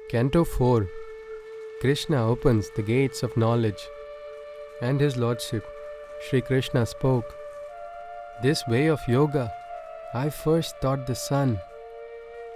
Canto 4. Krishna opens the gates of knowledge, and his lordship, Sri Krishna, spoke. This way of yoga I first taught the sun,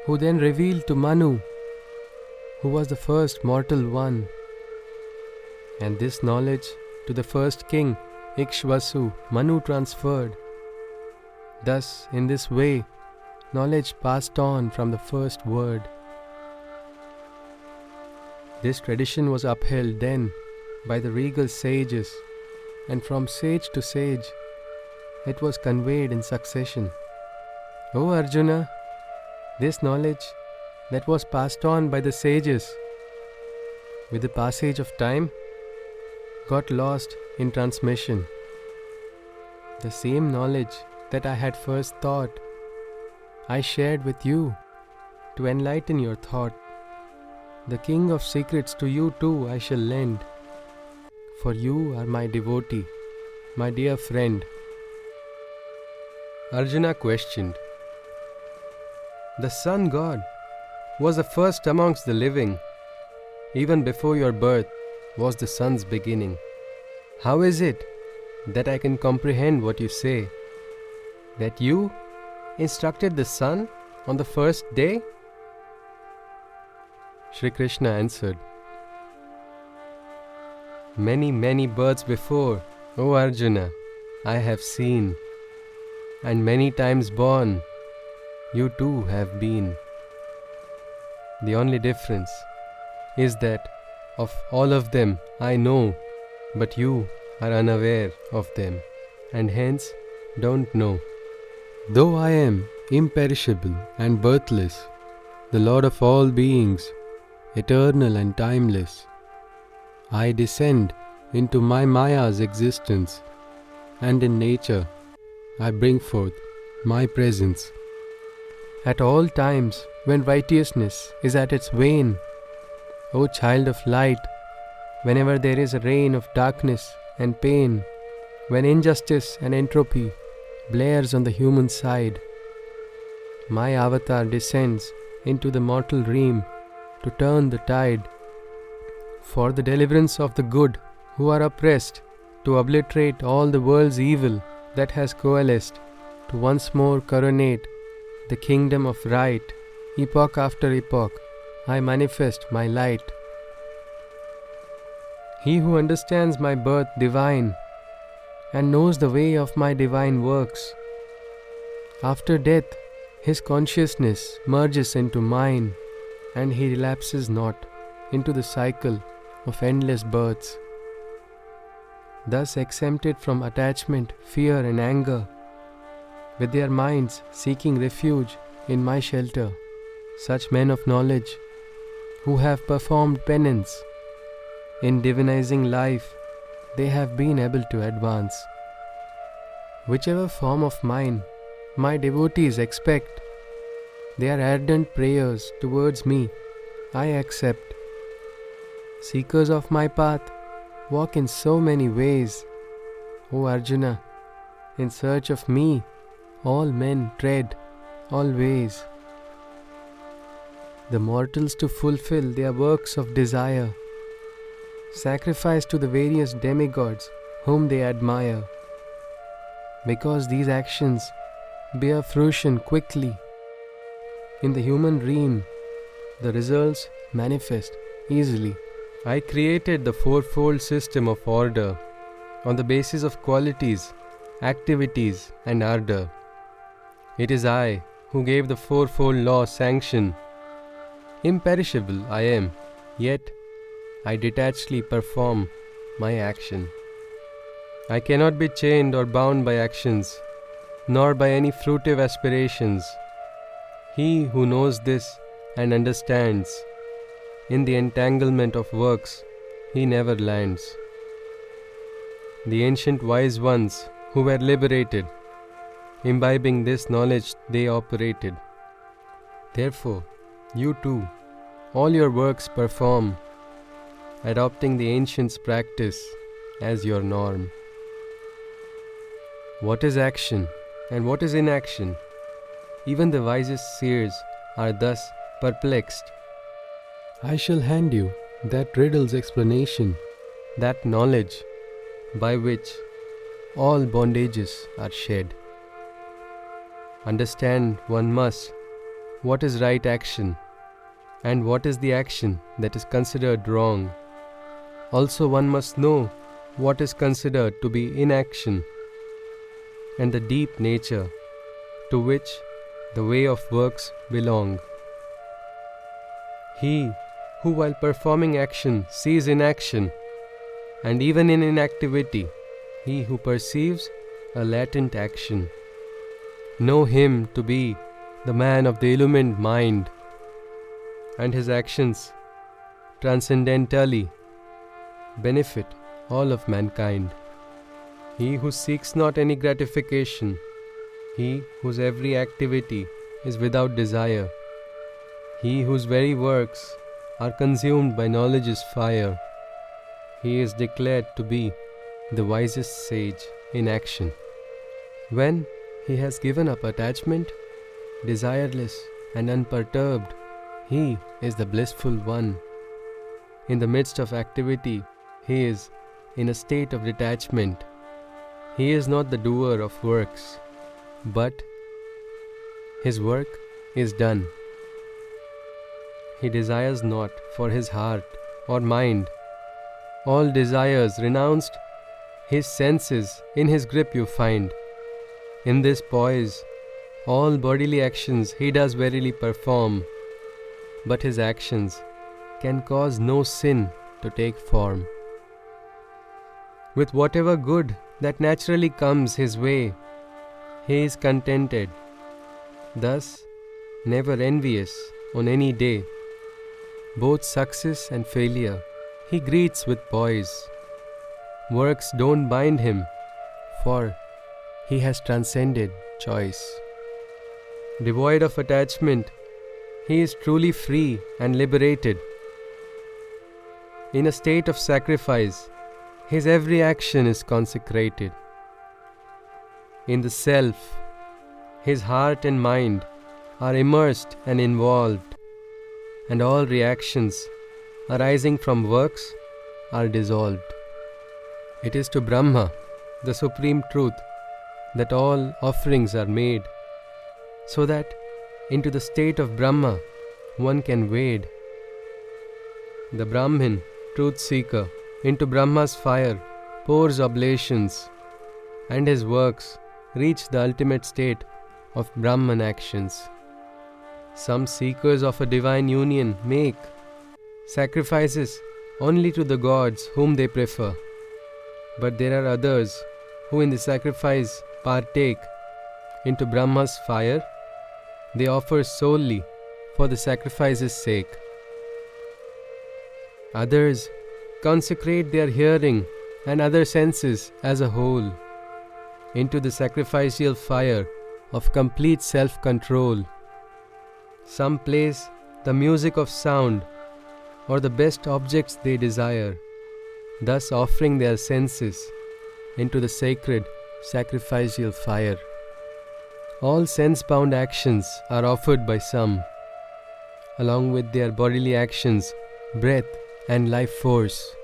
who then revealed to Manu, who was the first mortal one. And this knowledge to the first king, Ikshvasu, Manu transferred. Thus, in this way, knowledge passed on from the first word. This tradition was upheld then by the regal sages, and from sage to sage it was conveyed in succession. O Arjuna, this knowledge that was passed on by the sages, with the passage of time, got lost in transmission. The same knowledge that I had first taught, I shared with you to enlighten your thought. The king of secrets to you too I shall lend, for you are my devotee, my dear friend. Arjuna questioned. The sun god was the first amongst the living. Even before your birth was the sun's beginning. How is it that I can comprehend what you say? That you instructed the sun on the first day? Shri Krishna answered, Many, many births before, O Arjuna, I have seen, and many times born, you too have been. The only difference is that of all of them I know, but you are unaware of them, and hence don't know. Though I am imperishable and birthless, the Lord of all beings, eternal and timeless, I descend into my Maya's existence, and in nature I bring forth my presence. At all times when righteousness is at its wane, O child of light, whenever there is a reign of darkness and pain, when injustice and entropy blares on the human side, my avatar descends into the mortal realm to turn the tide, for the deliverance of the good who are oppressed, to obliterate all the world's evil that has coalesced, to once more coronate the kingdom of right. Epoch after epoch, I manifest my light. He who understands my birth divine and knows the way of my divine works, after death his consciousness merges into mine, and he relapses not into the cycle of endless births. Thus exempted from attachment, fear and anger, with their minds seeking refuge in my shelter, such men of knowledge who have performed penance in divinizing life, they have been able to advance. Whichever form of mine my devotees expect, their ardent prayers towards me I accept. Seekers of my path walk in so many ways. O Arjuna, in search of me all men tread always. The mortals, to fulfill their works of desire, sacrifice to the various demigods whom they admire. Because these actions bear fruition quickly, in the human realm the results manifest easily. I created the fourfold system of order on the basis of qualities, activities and ardor. It is I who gave the fourfold law sanction. Imperishable I am, yet I detachedly perform my action. I cannot be chained or bound by actions, nor by any fruitive aspirations. He who knows this and understands, in the entanglement of works he never lands. The ancient wise ones who were liberated, imbibing this knowledge they operated. Therefore, you too, all your works perform, adopting the ancients' practice as your norm. What is action and what is inaction? Even the wisest seers are thus perplexed. I shall hand you that riddle's explanation, that knowledge by which all bondages are shed. Understand one must what is right action and what is the action that is considered wrong. Also one must know what is considered to be inaction and the deep nature to which the way of works belong. He who while performing action sees inaction, and even in inactivity, he who perceives a latent action. Know him to be the man of the illumined mind, and his actions transcendentally benefit all of mankind. He who seeks not any gratification, he whose every activity is without desire, he whose very works are consumed by knowledge's fire, he is declared to be the wisest sage in action. When he has given up attachment, desireless and unperturbed, he is the blissful one. In the midst of activity, he is in a state of detachment. He is not the doer of works, but his work is done. He desires not for his heart or mind. All desires renounced, his senses in his grip you find. In this poise, all bodily actions he does verily perform, but his actions can cause no sin to take form. With whatever good that naturally comes his way, he is contented, thus never envious on any day. Both success and failure he greets with poise. Works don't bind him, for he has transcended choice. Devoid of attachment, he is truly free and liberated. In a state of sacrifice, his every action is consecrated. In the self, his heart and mind are immersed and involved, and all reactions arising from works are dissolved. It is to Brahma, the Supreme Truth, that all offerings are made, so that into the state of Brahma one can wade. The Brahmin, truth seeker, into Brahma's fire pours oblations, and his works reach the ultimate state of Brahman actions. Some seekers of a divine union make sacrifices only to the gods whom they prefer, but there are others who in the sacrifice partake into Brahma's fire. They offer solely for the sacrifice's sake. Others consecrate their hearing and other senses as a whole into the sacrificial fire of complete self-control. Some place the music of sound or the best objects they desire, thus offering their senses into the sacred sacrificial fire. All sense-bound actions are offered by some, along with their bodily actions, breath and life force.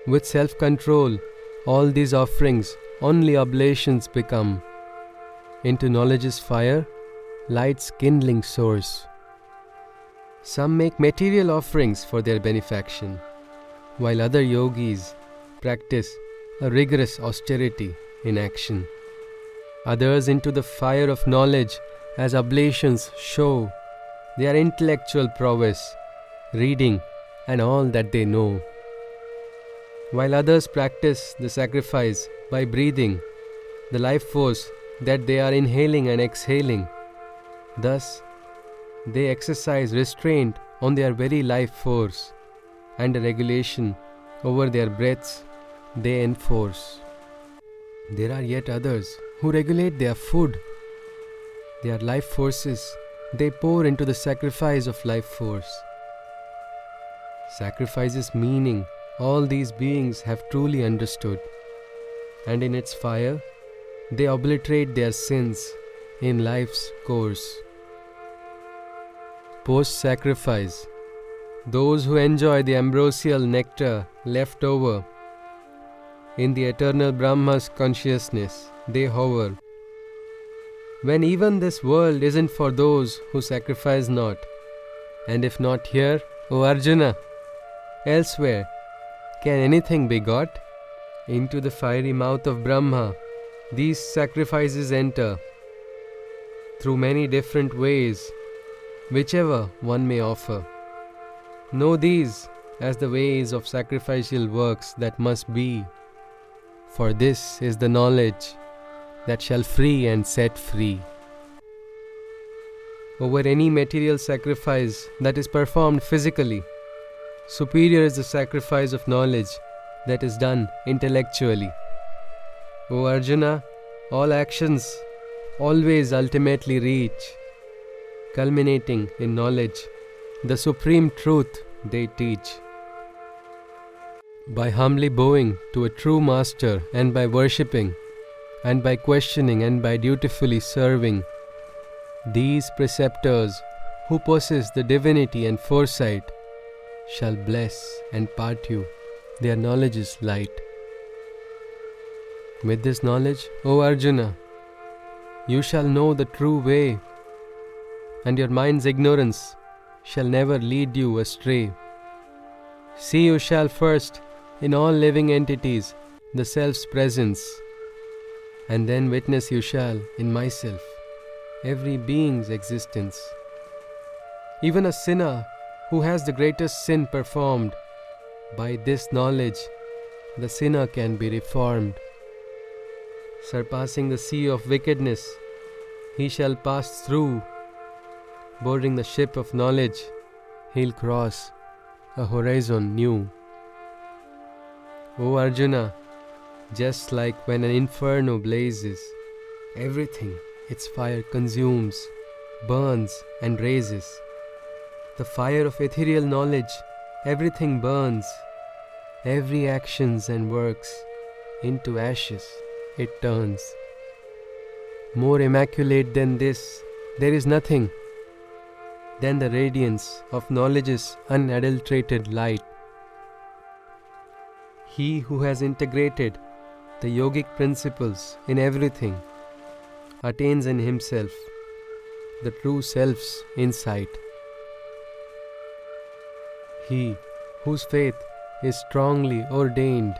With self-control, all these offerings only oblations become. Into knowledge's fire, light's kindling source. Some make material offerings for their benefaction, while other yogis practice a rigorous austerity in action. Others into the fire of knowledge as oblations show their intellectual prowess, reading and all that they know. While others practice the sacrifice by breathing the life force that they are inhaling and exhaling. Thus, they exercise restraint on their very life force, and a regulation over their breaths they enforce. There are yet others who regulate their food. Their life forces they pour into the sacrifice of life force. Sacrifice's meaning all these beings have truly understood, and in its fire they obliterate their sins in life's course. Post-sacrifice, Those who enjoy the ambrosial nectar left over in the eternal Brahma's consciousness, they hover. When even this world isn't for those who sacrifice not, and if not here, O Arjuna, elsewhere, can anything be got? Into the fiery mouth of Brahma, these sacrifices enter through many different ways, whichever one may offer. Know these as the ways of sacrificial works that must be, for this is the knowledge that shall free and set free. Over any material sacrifice that is performed physically, superior is the sacrifice of knowledge that is done intellectually. O Arjuna, all actions always ultimately reach, culminating in knowledge, the supreme truth they teach. By humbly bowing to a true master, and by worshipping, and by questioning, and by dutifully serving, these preceptors who possess the divinity and foresight shall bless and part you their knowledge's light. With this knowledge, O Arjuna, you shall know the true way, and your mind's ignorance shall never lead you astray. See, you shall first in all living entities the Self's presence, and then witness you shall in myself every being's existence. Even a sinner who has the greatest sin performed, by this knowledge the sinner can be reformed. Surpassing the sea of wickedness, he shall pass through. Boarding the ship of knowledge, he'll cross a horizon new. O Arjuna, just like when an inferno blazes, everything its fire consumes, burns and raises. The fire of ethereal knowledge, everything burns, every actions and works into ashes it turns. More immaculate than this, there is nothing than the radiance of knowledge's unadulterated light. He who has integrated the yogic principles in everything attains in himself the true self's insight. He whose faith is strongly ordained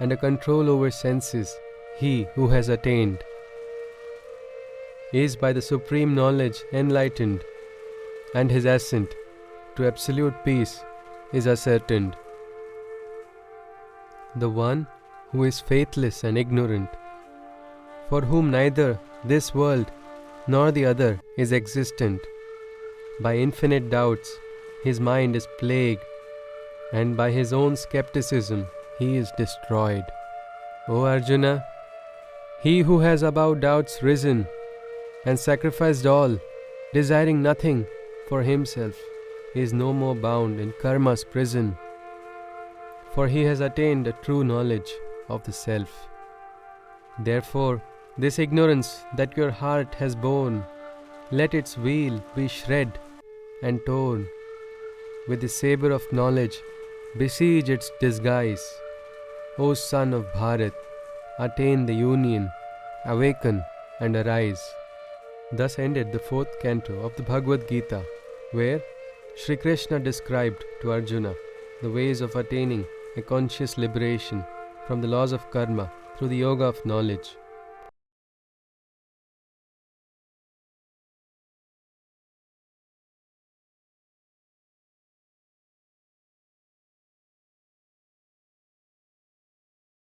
and a control over senses, he who has attained, is by the supreme knowledge enlightened, and his ascent to absolute peace is ascertained. The one who is faithless and ignorant, for whom neither this world nor the other is existent, by infinite doubts his mind is plagued, and by his own skepticism he is destroyed. O Arjuna, he who has above doubts risen and sacrificed all, desiring nothing for himself, is no more bound in karma's prison, for he has attained a true knowledge of the self. Therefore, this ignorance that your heart has borne, let its wheel be shred and torn. With the sabre of knowledge, besiege its disguise. O son of Bharat, attain the union, awaken and arise. Thus ended the fourth canto of the Bhagavad Gita, where Shri Krishna described to Arjuna the ways of attaining a conscious liberation from the laws of karma through the yoga of knowledge.